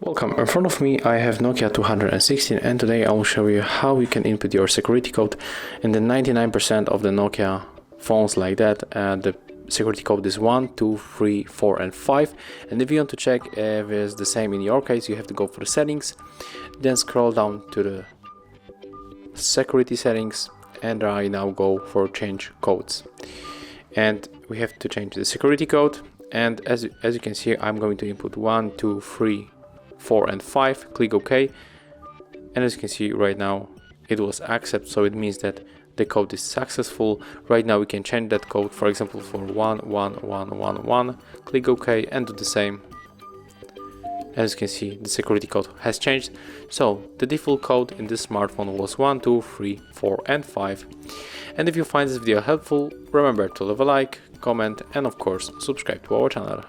Welcome, in front of me I have Nokia 216 and today I will show you how you can input your security code. In the 99% of the Nokia phones like that, the security code is 1, 2, 3, 4 and 5, and if you want to check if it's the same in your case, you have to go for the settings, then scroll down to the security settings, and I now go for change codes, and we have to change the security code. And as you can see, I'm going to input 1, 2, 3, 4 and 5, click OK, and as you can see right now it was accept, so it means that the code is successful. Right now we can change that code, for example for 11111, click OK and do the same. As you can see, the security code has changed, so the default code in this smartphone was 1, 2, 3, 4 and 5. And if you find this video helpful, remember to leave a like, comment and of course subscribe to our channel.